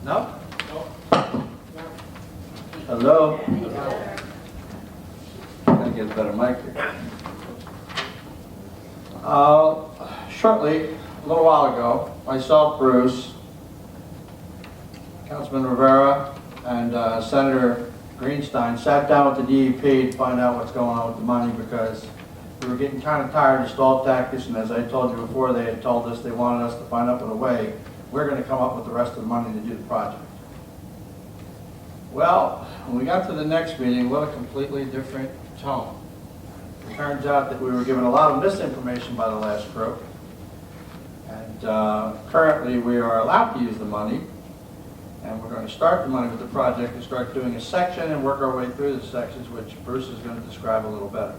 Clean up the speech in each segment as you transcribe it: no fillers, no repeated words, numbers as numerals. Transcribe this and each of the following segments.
No? Hello? Gotta get a better mic here. Shortly, a little while ago, myself, Bruce, Councilman Rivera, and Senator Greenstein sat down with the DEP to find out what's going on with the money, because we were getting kind of tired of stall tactics, and as I told you before, they had told us they wanted us to find out a way we're going to come up with the rest of the money to do the project. Well, when we got to the next meeting, what a completely different tone. It turns out that we were given a lot of misinformation by the last group, and currently we are allowed to use the money, and we're going to start the money with the project and start doing a section and work our way through the sections, which Bruce is going to describe a little better.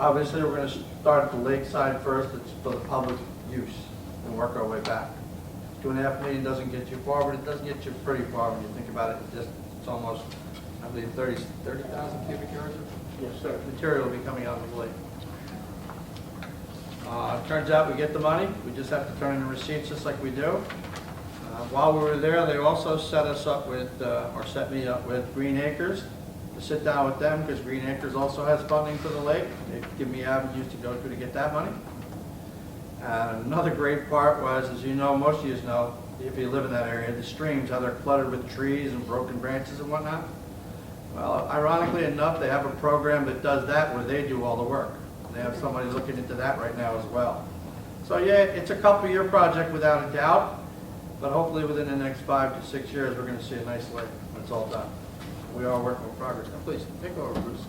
Obviously, we're going to start at the lakeside first. It's for the public use, and work our way back. $2.5 million doesn't get you far, but it does get you pretty far when you think about it. It's almost, I believe, 30,000 cubic yards of material will be coming out of the lake. Turns out we get the money. We just have to turn in the receipts just like we do. While we were there, they also set us up with, or set me up with Green Acres to sit down with them, because Green Acres also has funding for the lake. They give me avenues to go through to get that money. And another great part was, as you know, most of you know, if you live in that area, the streams, how they're cluttered with trees and broken branches and whatnot. Well, ironically enough, they have a program that does that where they do all the work. They have somebody looking into that right now as well. So yeah, it's a couple-year project without a doubt, but hopefully within the next 5 to 6 years, we're going to see a nice lake when it's all done. We are working in progress. Now, please, take over, Bruce.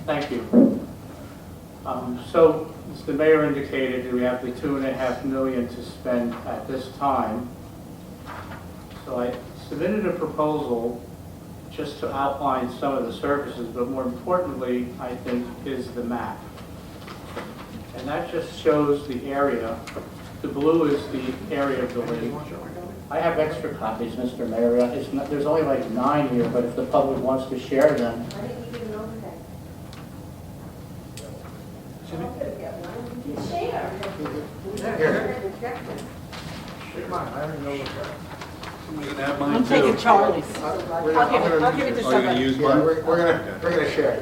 Thank you. So, as the mayor indicated, we have the $2.5 million to spend at this time. So I submitted a proposal just to outline some of the services, but more importantly, I think, is the map. And that just shows the area. The blue is the area of the lake. I have extra copies, Mr. Mayor. It's not, there's only like 9 here, but if the public wants to share them. I'm taking Charlie's. I'll give it to somebody. We're gonna share.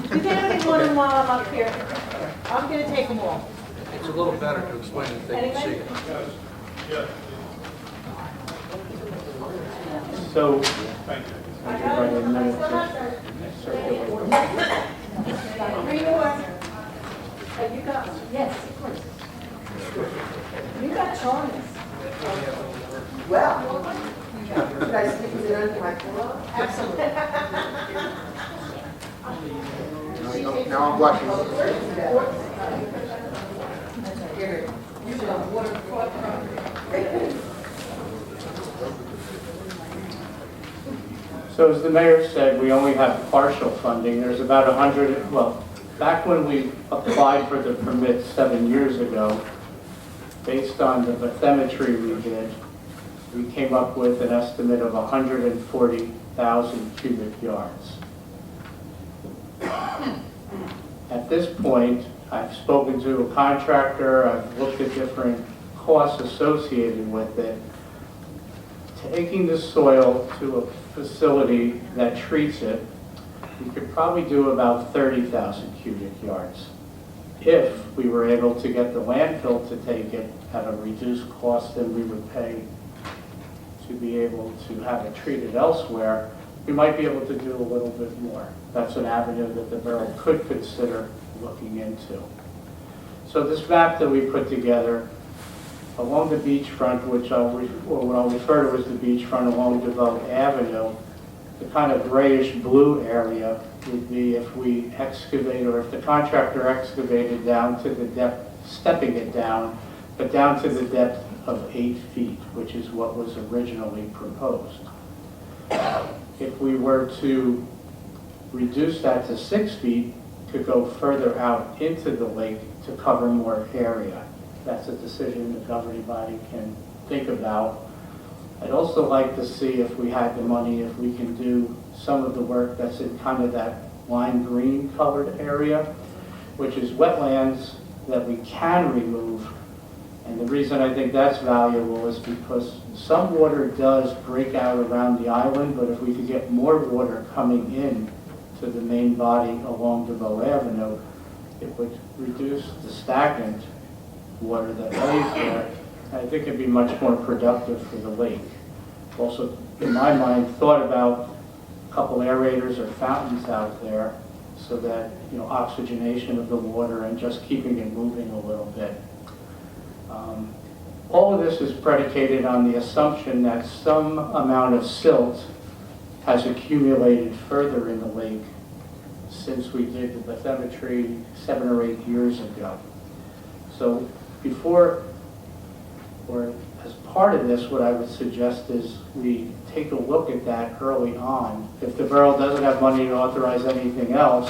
Does anybody want them while I'm up here? I'm gonna take them all. It's a little better to explain if they can see it. So, You got, yes, of course. You got Charlie's. Well, should I stick it under my pillow? Absolutely. Now I'm blushing. So as the mayor said, we only have partial funding. There's about 100, well, back when we applied for the permit 7 years ago, based on the bathymetry we did, we came up with an estimate of 140,000 cubic yards. At this point, I've spoken to a contractor, I've looked at different costs associated with it. Taking the soil to a facility that treats it, we could probably do about 30,000 cubic yards if we were able to get the landfill to take it at a reduced cost than we would pay to be able to have it treated elsewhere. We might be able to do a little bit more. That's an avenue that the borough could consider looking into. So this map that we put together along the beachfront, which I'll refer to as the beachfront along DeVoe Avenue, the kind of grayish blue area would be if we excavate, or if the contractor excavated down to the depth, stepping it down, but down to the depth of 8 feet, which is what was originally proposed. If we were to reduce that to 6 feet, to go further out into the lake to cover more area. That's a decision the governing body can think about. I'd also like to see, if we had the money, if we can do some of the work that's in kind of that lime green colored area, which is wetlands that we can remove, and the reason I think that's valuable is because some water does break out around the island, but if we could get more water coming in to the main body along DeVoe Avenue, it would reduce the stagnant water that lays there. I think it'd be much more productive for the lake. Also, in my mind, thought about a couple aerators or fountains out there so that, oxygenation of the water and just keeping it moving a little bit. All of this is predicated on the assumption that some amount of silt has accumulated further in the lake since we did the bathymetry 7 or 8 years ago. So before, or as part of this, what I would suggest is we take a look at that early on. If the borough doesn't have money to authorize anything else,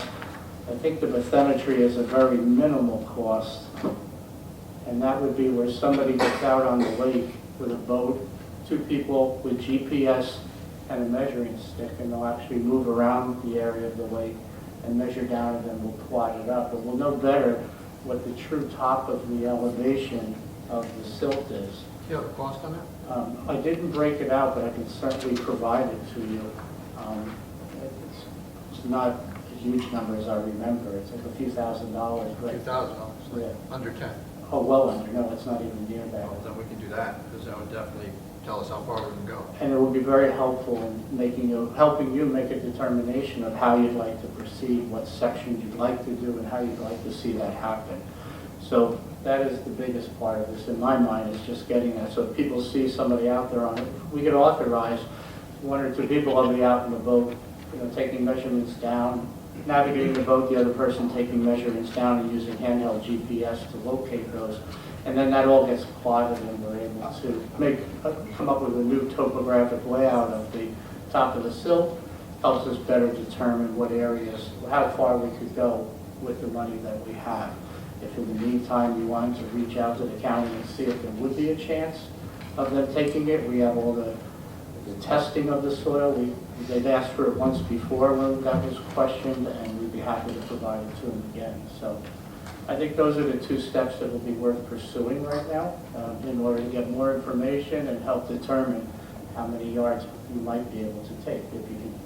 I think the bathymetry is a very minimal cost. And that would be where somebody gets out on the lake with a boat, 2 people with GPS and a measuring stick, and they'll actually move around the area of the lake and measure down, and then we'll plot it up. And we'll know better what the true top of the elevation of the silt is. Do you have a cost on that? I didn't break it out, but I can certainly provide it to you. It's not a huge number as I remember. It's like a few $1,000s. but- $2,000, Yeah. under 10. Oh, well under, no, it's not even near that. Well, then we can do that, because that would definitely tell us how far we can go. And it would be very helpful in helping you make a determination of how you'd like to proceed, what sections you'd like to do, and how you'd like to see that happen. So that is the biggest part of this, in my mind, is just getting that. So if people see somebody out there on it, we could authorize 1 or 2 people will be out in the boat, taking measurements down, navigating the boat, the other person taking measurements down and using handheld GPS to locate those. And then that all gets plotted and we're able to come up with a new topographic layout of the top of the silt. Helps us better determine what areas, how far we could go with the money that we have. If in the meantime you wanted to reach out to the county and see if there would be a chance of them taking it, we have all the testing of the soil. They've asked for it once before when that was questioned, and we'd be happy to provide it to them again. So I think those are the 2 steps that will be worth pursuing right now in order to get more information and help determine how many yards you might be able to take.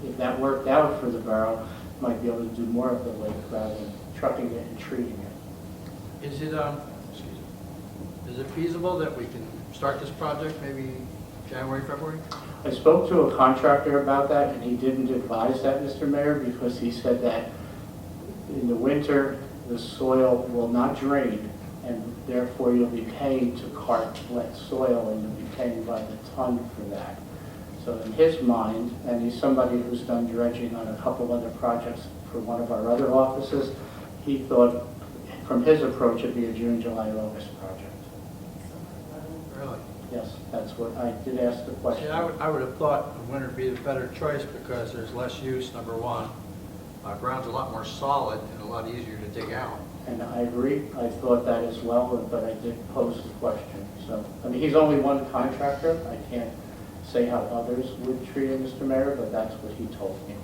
If that worked out for the borough, you might be able to do more of the lake rather than trucking it and treating it. Is it feasible that we can start this project maybe January, February? I spoke to a contractor about that, and he didn't advise that, Mr. Mayor, because he said that in the winter, the soil will not drain, and therefore you'll be paying to cart wet soil, and you'll be paying by the ton for that. So in his mind, and he's somebody who's done dredging on a couple other projects for one of our other offices, he thought, from his approach, it'd be a June, July, August project. Really? Yes, that's what, I did ask the question. Yeah, I would have thought the winter would be the better choice because there's less use, number one. Ground's a lot more solid and a lot easier to dig out. And I agree, I thought that as well, but I did pose the question. So, I mean, he's only one contractor, I can't say how others would treat it, Mr. Mayor, but that's what he told me.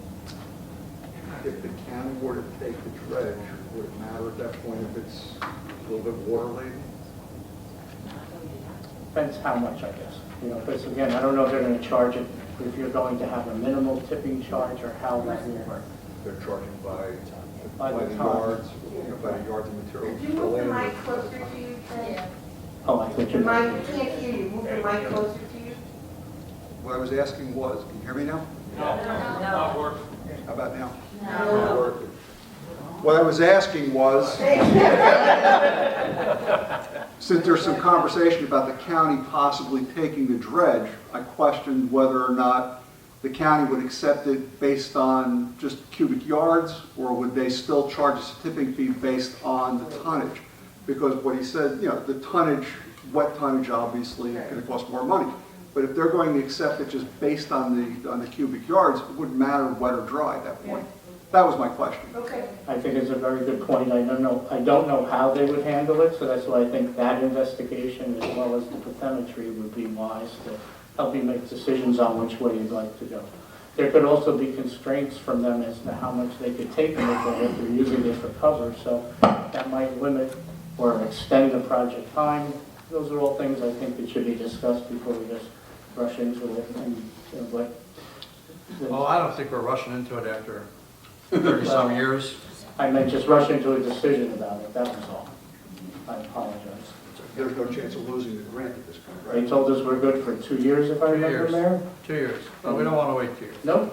If the county were to take the dredge, would it matter at that point if it's a little bit water laden? Depends how much, I guess. Because again, I don't know if they're going to charge it, if you're going to have a minimal tipping charge or how that will work. They're charging by By the the ton. yards, by the yards of material. Could you move the mic closer to you, Ted? Oh, I thought The you mic, we can't hear you. Move the mic closer to you. What I was asking was, can you hear me now? No. How about now? No. What I was asking was, since there's some conversation about the county possibly taking the dredge, I questioned whether or not the county would accept it based on just cubic yards, or would they still charge a tipping fee based on the tonnage? Because what he said, the tonnage, wet tonnage obviously is going to cost more money. But if they're going to accept it just based on the cubic yards, it wouldn't matter wet or dry at that point. That was my question. Okay. I think it's a very good point. I don't know how they would handle it, so that's why I think that investigation as well as the bathymetry would be wise to help you make decisions on which way you'd like to go. There could also be constraints from them as to how much they could take in it if they're using it for cover, so that might limit or extend the project time those are all things I think that should be discussed before we just rush into it and, what. Well, I don't think we're rushing into it after 30-some years. I meant just rush into a decision about it, that was all. I apologize. There's no chance of losing the grant at this point, They right? told us we're good for 2 years, if I 2 remember, years. Mayor? 2 years, but we don't want to wait 2 years. No,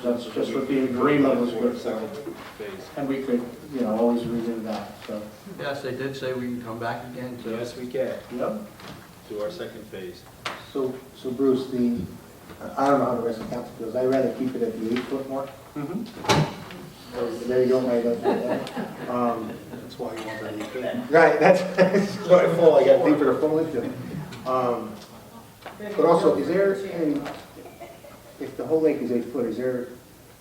that's just what the agreement was good for. And we could, always redo that, so. Yes, they did say we can come back again to. Yes, we can, Yep. to our second phase. So Bruce, I don't know how the rest of the council feels, I'd rather keep it at the 8-foot mark. So there you go, Mary, that's That's why you want that 8 feet. right, that's what I fall, I got deeper to fall into. But also, is there any, if the whole lake is 8 foot, is there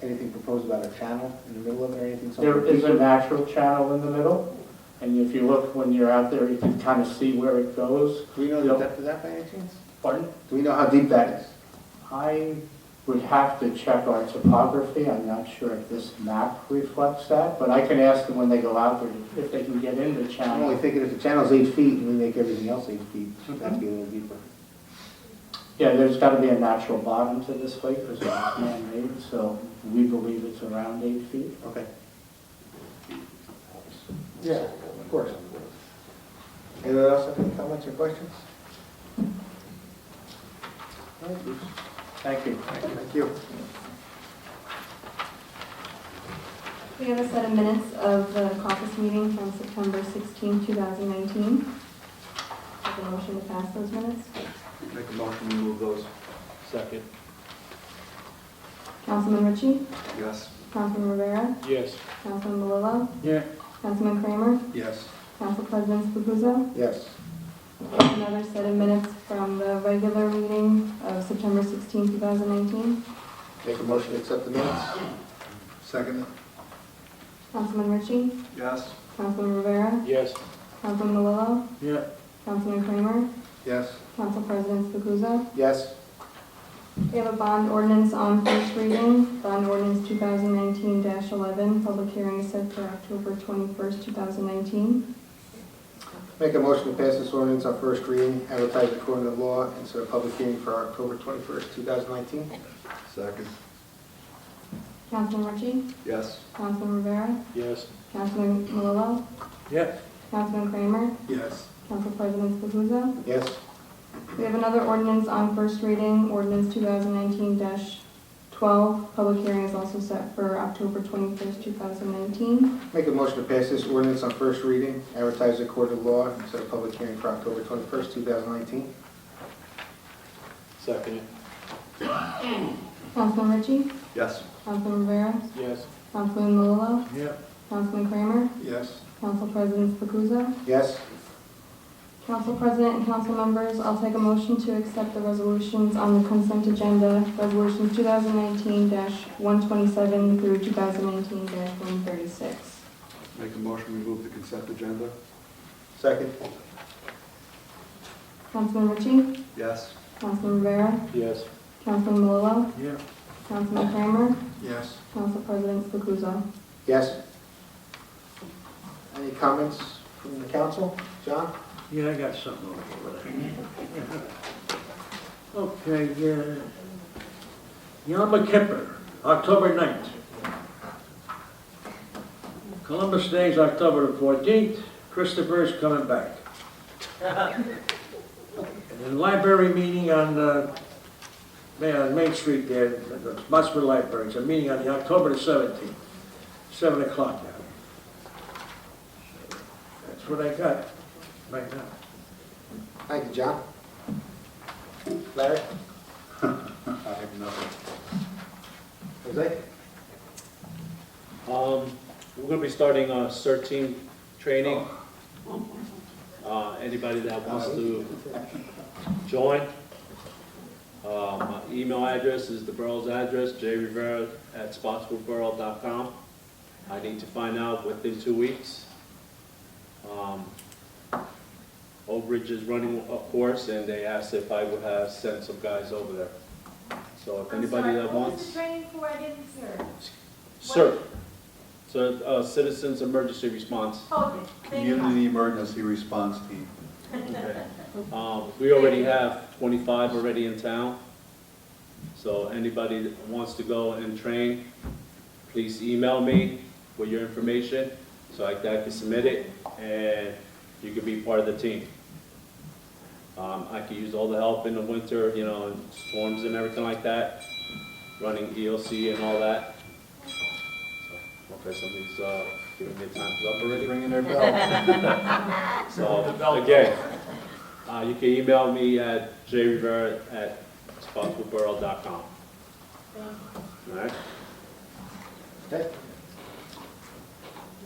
anything proposed about a channel in the middle of it or anything? There is a natural channel in the middle, and if you look when you're out there, you can kind of see where it goes. Do we know the depth of that by any chance? Pardon? Do we know how deep that is? I would have to check our topography. I'm not sure if this map reflects that, but I can ask them when they go out there if they can get in the I'm only channel. thinking if the channel's 8 feet and we make everything else 8 feet, it should have to be a little deeper. Yeah, there's got to be a natural bottom to this lake because it's man-made, so we believe it's around 8 feet. Okay. Yeah, of course. Anyone else have any comments or questions? All right, Bruce. Thank you. Thank you. We have a set of minutes of the caucus meeting from September 16, 2019. Have a motion to pass those minutes. Make a motion to move those. Second. Councilman Ritchie, Yes. Councilman Rivera, Yes. Councilman Malillo, Yeah. Councilman Kramer, Yes. Council President Spaguzzo. Yes. Another set of minutes from the regular meeting of September 16, 2019. Make a motion to accept the minutes? Second. Councilman Ritchie, Yes. Councilman Rivera, Yes. Councilman Malillo, Yeah. Councilman Kramer, Yes. Council President Spaguzzo. Yes. We have a bond ordinance on first reading, bond ordinance 2019-11, public hearing is set for October 21st, 2019. Make a motion to pass this ordinance on first reading, advertise according to law, and set a public hearing for October 21st, 2019. Second. Councilman Ritchie, Yes. Councilman Rivera, Yes. Councilman Malillo, Yeah. Councilman Kramer, Yes. Council President Spaguzzo. Yes. We have another ordinance on first reading, ordinance 2019-12, public hearing is also set for October 21st, 2019. Make a motion to pass this ordinance on first reading, advertise according to law, and set a public hearing for October 21st, 2019. Second. Councilman Ritchie, Yes. Councilman Rivera, Yes. Councilman Malillo, Yeah. Councilman Kramer, Yes. Council President Spaguzzo. Yes. Council President and council members, I'll take a motion to accept the resolutions on the consent agenda, resolutions 2019-127 through 2019-136. Make a motion to remove the consent agenda. Second. Councilman Ritchie, Yes. Councilman Rivera, Yes. Councilman Malillo, Yeah. Councilman Kramer, Yes. Council President Spaguzzo. Yes. Any comments from the council? John? Yeah, I got something over here. Okay, Yom Kippur, October 9th. Columbus Day is October the 14th. Christopher's coming back. And the library meeting on Main Street there, the Spotswood Library, it's a meeting on the October the 17th, 7 o'clock now. That's what I got right now. Thank you, John. Larry? I have nothing. Jose? We're gonna be starting our CERT training. Anybody that wants to join. My email address is the borough's address, jrivera@spotswoodborough.com. I need to find out within 2 weeks. Old Ridge is running a course, and they asked if I would have sent some guys over there. So if anybody that What was wants, the training for? I didn't hear. CERT, so Citizens Emergency Response. Okay, thank you. Community Emergency Response Team. Okay. We already have 25 already in town. So anybody that wants to go and train, please email me with your information so I can submit it and you can be part of the team. I can use all the help in the winter, you know, and storms and everything like that, running EOC and all that. So, okay, somebody's giving me time's up already. Ringing their bell. So, again, you can email me at jrivera@spotswoodborough.com. All right? Okay.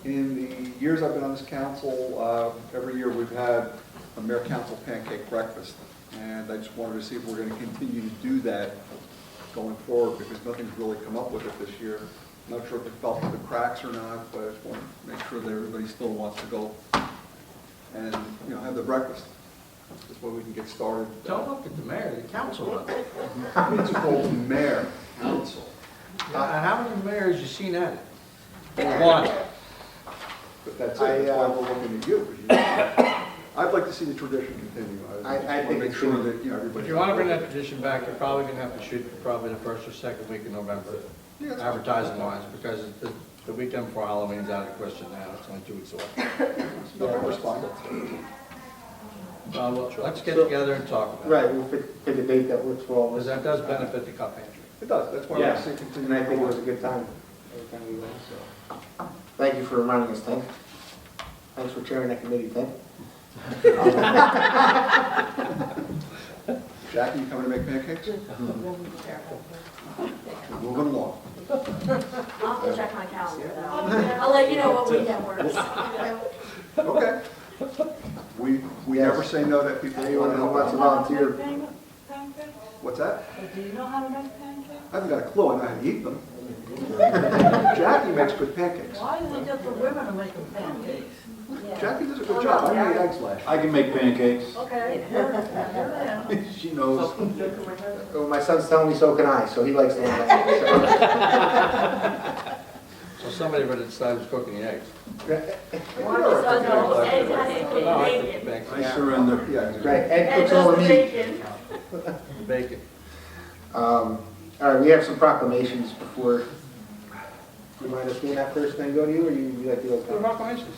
In the years I've been on this council, every year we've had a mayor council pancake breakfast. And I just wanted to see if we're going to continue to do that going forward, because nothing's really come up with it this year. I'm not sure if it fell through the cracks or not, but I just want to make sure that everybody still wants to go and, you know, have the breakfast. This way we can get started. Don't look at the mayor, the council runs it. It's called mayor council. How many mayors you seen at it? One. But that's it, that's why we're looking at you, 'cause you- I'd like to see the tradition continue. I just think wanna make it's sure good. that, you know, everybody. If you want to bring that tradition back, you're probably going to have to shoot probably the first or second week in November, Yeah, that's fine. advertising wise, because the weekend before Halloween's out of the question now, it's only 2 weeks away. November's fine. Well, let's get together and talk about it. Right, we'll pick a date that works for all of Because us. that does benefit the cup pantry. It does, that's why I Yeah, want to see it continue. and I think it was a good time every time we went, so. Thank you for reminding us, Tim. Thanks for chairing that committee, Tim. Jackie, you coming to make pancakes? Moving along. I'll check my calendar. I'll let you know what weekend works. Okay. We never say no that people want Anyone to who help wants to out. volunteer, What's that? Do you know how to make pancakes? I haven't got a clue, I know how to eat them. Jackie makes good pancakes. Why is it just for women to make them pancakes? Jackie does a good job, I made eggs last year. I can make pancakes. Okay. She knows. oh, my son's telling me so can I, so he likes them. So somebody better decide who's cooking the eggs. Eggs, bacon. I surrender. Yeah, Right, Ed And cooks all the just meat. bacon. Bacon. All right, we have some proclamations before. Do you mind us doing that first, then go to you, or you like to go? Proclamations.